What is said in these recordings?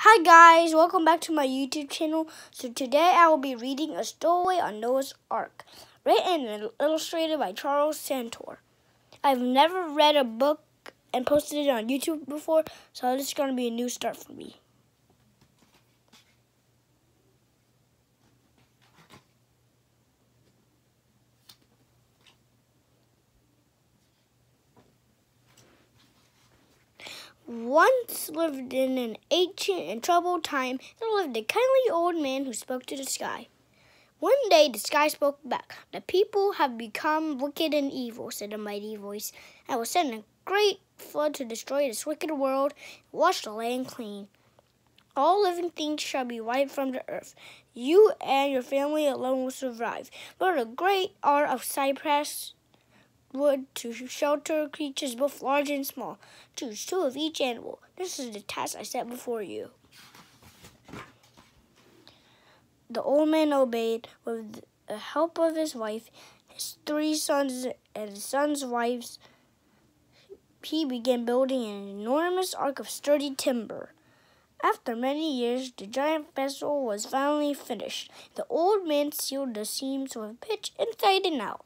Hi guys, welcome back to my YouTube channel. So today I will be reading A Stowaway on Noah's Ark, written and illustrated by Charles Santor. I've never read a book and posted it on YouTube before, so this is going to be a new start for me. Once lived in an ancient and troubled time, there lived a kindly old man who spoke to the sky. One day the sky spoke back. "The people have become wicked and evil," said a mighty voice. "I will send a great flood to destroy this wicked world and wash the land clean. All living things shall be wiped from the earth. You and your family alone will survive. Build a great ark of cypress wood to shelter creatures both large and small. Choose 2 of each animal. This is the task I set before you." The old man obeyed. With the help of his wife, his 3 sons, and his sons' wives, he began building an enormous ark of sturdy timber. After many years, the giant vessel was finally finished. The old man sealed the seams with pitch inside and out.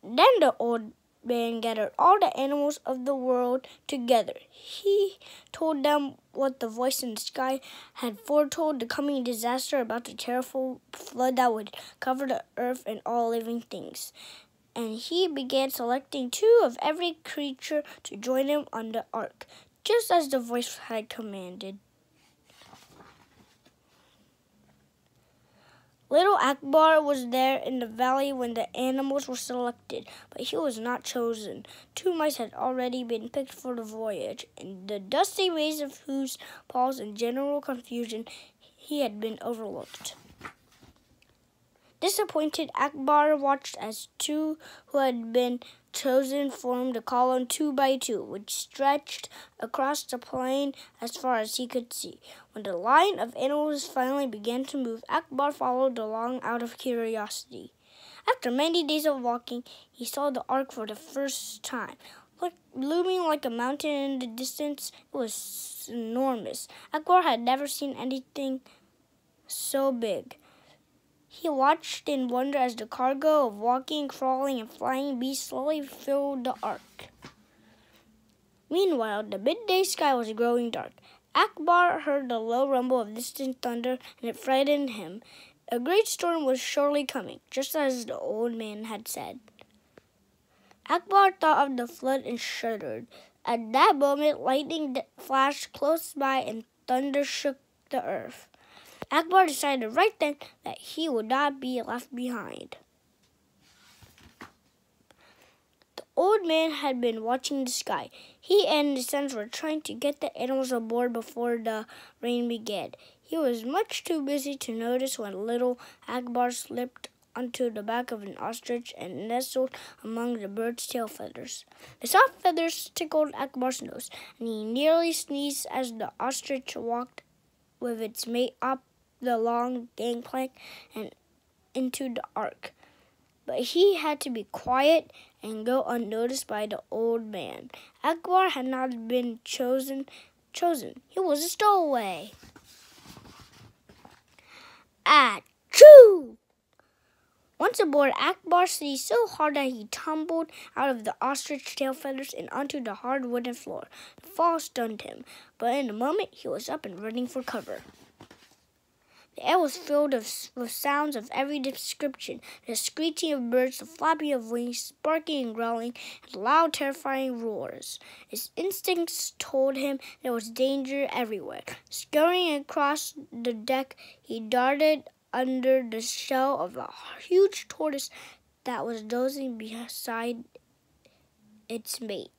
Then the old man gathered all the animals of the world together. He told them what the voice in the sky had foretold, the coming disaster about the terrible flood that would cover the earth and all living things. And he began selecting 2 of every creature to join him on the ark, just as the voice had commanded. Little Akbar was there in the valley when the animals were selected, but he was not chosen. 2 mice had already been picked for the voyage. In the dusty maze of hooves, paws, and general confusion, he had been overlooked. Disappointed, Akbar watched as 2 who had been chosen formed a column 2 by 2, which stretched across the plain as far as he could see. When the line of animals finally began to move, Akbar followed along out of curiosity. After many days of walking, he saw the ark for the first time. Looming like a mountain in the distance, it was enormous. Akbar had never seen anything so big. He watched in wonder as the cargo of walking, crawling, and flying beasts slowly filled the ark. Meanwhile, the midday sky was growing dark. Akbar heard the low rumble of distant thunder, and it frightened him. A great storm was surely coming, just as the old man had said. Akbar thought of the flood and shuddered. At that moment, lightning flashed close by and thunder shook the earth. Akbar decided right then that he would not be left behind. The old man had been watching the sky. He and his sons were trying to get the animals aboard before the rain began. He was much too busy to notice when little Akbar slipped onto the back of an ostrich and nestled among the bird's tail feathers. The soft feathers tickled Akbar's nose, and he nearly sneezed as the ostrich walked with its mate up the long gangplank and into the ark. But he had to be quiet and go unnoticed by the old man. Akbar had not been chosen. He was a stowaway. Achoo! Once aboard, Akbar sneezed so hard that he tumbled out of the ostrich tail feathers and onto the hard wooden floor. The fall stunned him, but in a moment he was up and running for cover. The air was filled with sounds of every description: the screeching of birds, the flapping of wings, barking and growling, and loud, terrifying roars. His instincts told him there was danger everywhere. Scurrying across the deck, he darted under the shell of a huge tortoise that was dozing beside its mate.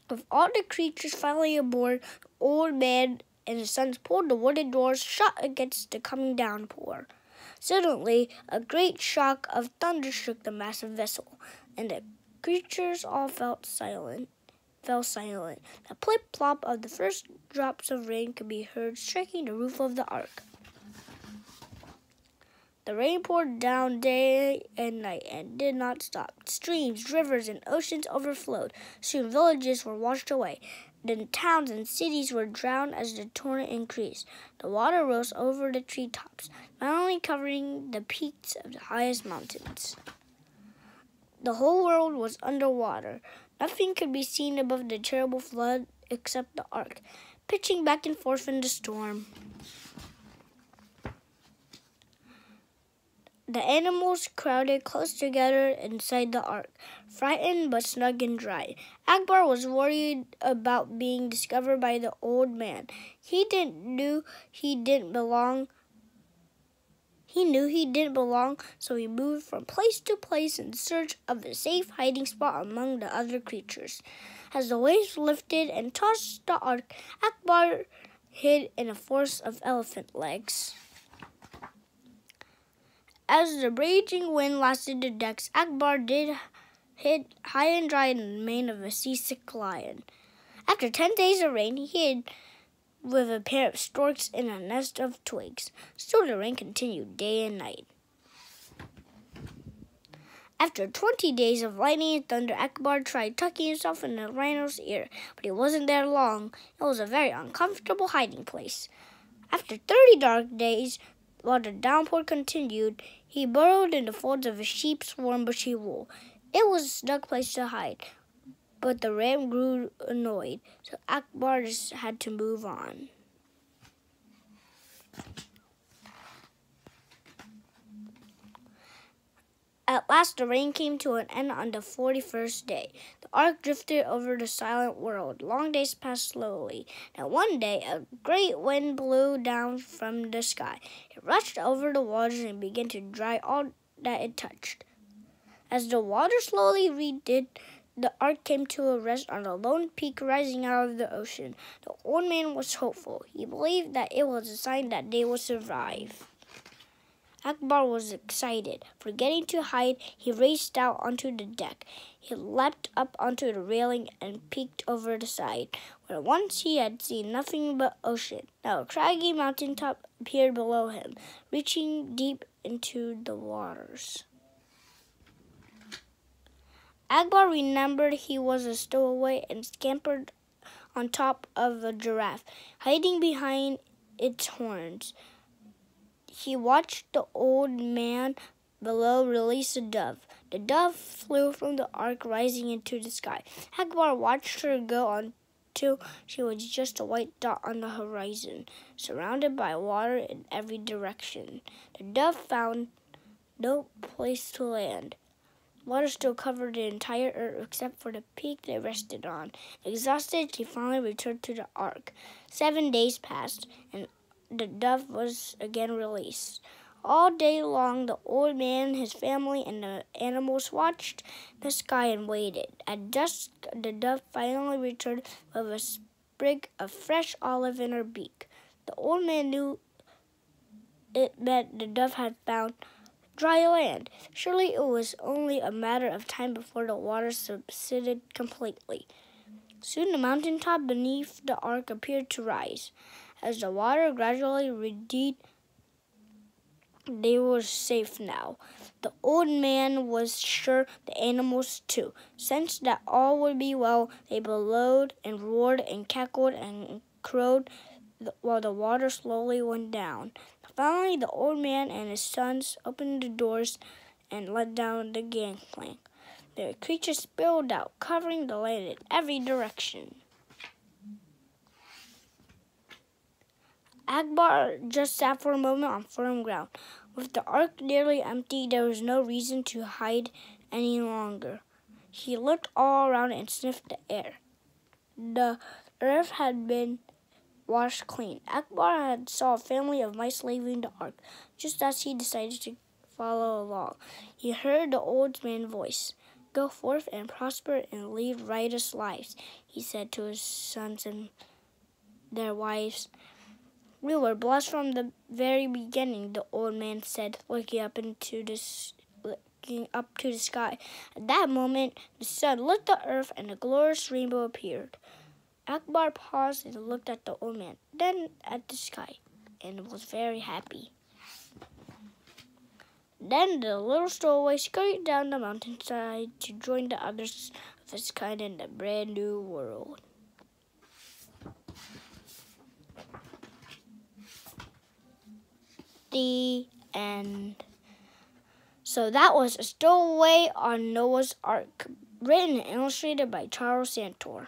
With all the creatures finally aboard, the old man and his sons pulled the wooden doors shut against the coming downpour. Suddenly, a great shock of thunder shook the massive vessel, and the creatures all fell silent. The plip-plop of the first drops of rain could be heard striking the roof of the ark. The rain poured down day and night and did not stop. Streams, rivers, and oceans overflowed. Soon villages were washed away. Then towns and cities were drowned as the torrent increased. The water rose over the treetops, finally covering the peaks of the highest mountains. The whole world was underwater. Nothing could be seen above the terrible flood except the ark, pitching back and forth in the storm. The animals crowded close together inside the ark, frightened but snug and dry. Akbar was worried about being discovered by the old man. He knew he didn't belong, so he moved from place to place in search of a safe hiding spot among the other creatures. As the waves lifted and tossed the ark, Akbar hid in a forest of elephant legs. As the raging wind lasted the decks, Akbar hid high and dry in the mane of a seasick lion. After 10 days of rain, he hid with a pair of storks in a nest of twigs. Still the rain continued day and night. After 20 days of lightning and thunder, Akbar tried tucking himself in the rhino's ear, but he wasn't there long. It was a very uncomfortable hiding place. After 30 dark days, while the downpour continued, he burrowed in the folds of a sheep's warm bushy wool. It was a snug place to hide, but the ram grew annoyed, so Akbar just had to move on. At last, the rain came to an end on the 41st day. The ark drifted over the silent world. Long days passed slowly. Now one day, a great wind blew down from the sky. It rushed over the waters and began to dry all that it touched. As the water slowly receded, the ark came to a rest on a lone peak rising out of the ocean. The old man was hopeful. He believed that it was a sign that they would survive. Akbar was excited. Forgetting to hide, he raced out onto the deck. He leapt up onto the railing and peeked over the side, where once he had seen nothing but ocean. Now a craggy mountaintop appeared below him, reaching deep into the waters. Akbar remembered he was a stowaway and scampered on top of a giraffe, hiding behind its horns. He watched the old man below release a dove. The dove flew from the ark, rising into the sky. Akbar watched her go until she was just a white dot on the horizon, surrounded by water in every direction. The dove found no place to land. Water still covered the entire earth except for the peak they rested on. Exhausted, she finally returned to the ark. 7 days passed, and the dove was again released. All day long, the old man, his family, and the animals watched the sky and waited. At dusk, the dove finally returned with a sprig of fresh olive in her beak. The old man knew it meant the dove had found dry land. Surely it was only a matter of time before the water subsided completely. Soon the mountaintop beneath the ark appeared to rise. As the water gradually receded, they were safe now. The old man was sure the animals too. Sensed that all would be well, they bellowed and roared and cackled and crowed while the water slowly went down. Finally, the old man and his sons opened the doors and let down the gangplank. The creatures spilled out, covering the land in every direction. Akbar just sat for a moment on firm ground. With the ark nearly empty, there was no reason to hide any longer. He looked all around and sniffed the air. The earth had been washed clean. Akbar had saw a family of mice leaving the ark. Just as he decided to follow along, he heard the old man's voice. "Go forth and prosper and lead righteous lives," he said to his sons and their wives. "We were blessed from the very beginning," the old man said, looking up to the sky. At that moment, the sun lit the earth and a glorious rainbow appeared. Akbar paused and looked at the old man, then at the sky, and was very happy. Then the little stowaway scurried down the mountainside to join the others of his kind in the brand new world. The end. So that was A Stowaway on Noah's Ark, written and illustrated by Charles Santor.